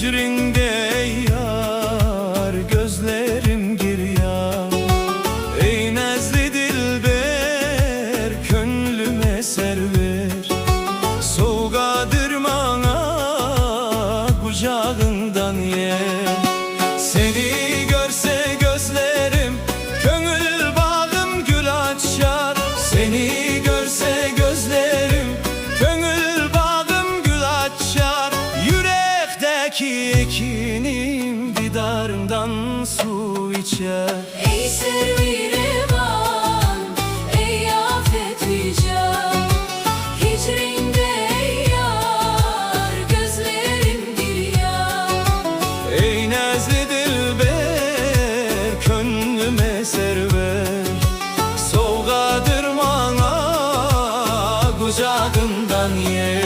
Hicrində yar, gözlerim giryan. Ey nezli dilber, könlüme server. Soğuqadır mana, kucağından yer. Seni görse gözlerim, könül bağım gül açar. Seni görse gözlerim, könül bağım gül açar. Yürekteki ekinim didarından su içer. Ey servi revan, ey afet hican. Hicrində yar, gözlerim giryan. Ey nezli dilber, könlüme server. Soğuqadır mana, kucağından yer.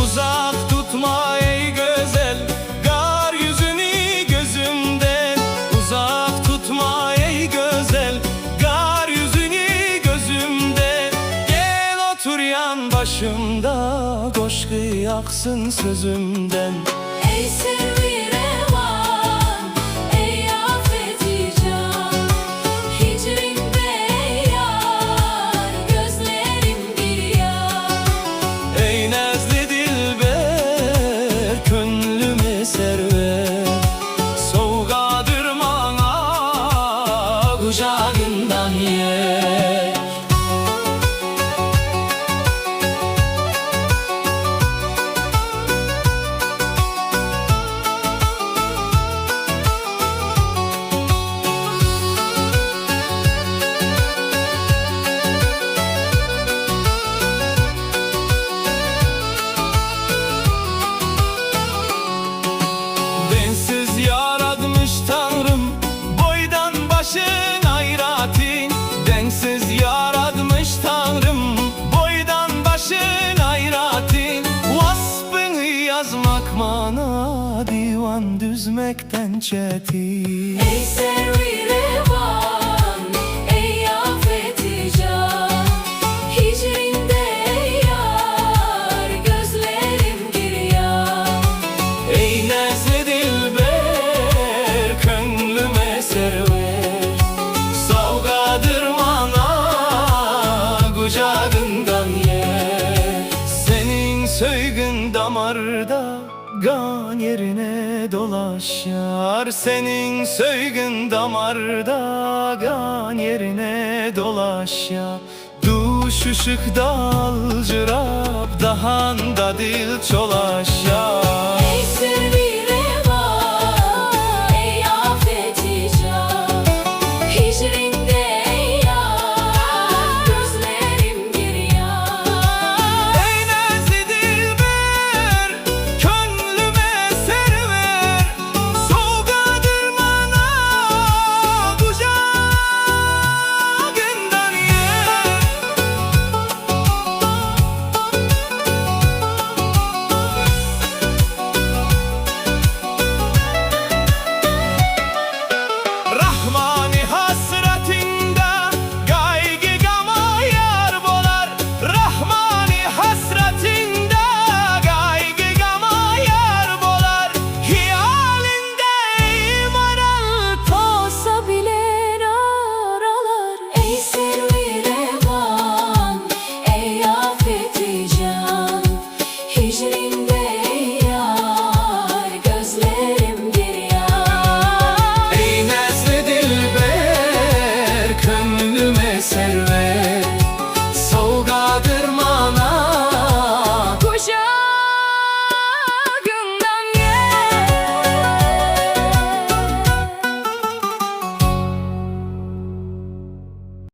Uzak tutma ey güzel, gar yüzünü gözümden. Uzak tutma ey güzel, gar yüzünü gözümden. Gel otur yan başımda, coşku yaksın sözümden. Ey servi revan, ey afet hican. Hicrində yar, gözlerim giryan. Ey nezli dilber, könlüme server. Soğuqadır mana, kucağından yer. Densiz yaratmış Tanrım, boydan başın ayratin. Densiz yaratmış Tanrım, boydan başın ayratin. Vasfını yazmak mana, divan düzmekten çetin. Ey servi revan, ey afet hican. Hicrində yar, gözlerim giryan. Ey nezli dilber, könlüme server. Soğuqadır mana, kucağından yer. Senin söygün damarda, kan yerine dolaşar. Senin söygün damarda, kan yerine dolaşar. Duş ışıkda alcırap, dahanda dil çolaşar. Ey servi revan, ey afet hican. Hicrində yar, gözlerim giryan. Ey nezli dilber, könlüme server. Soğuqadır mana, kucağından yer. Rahman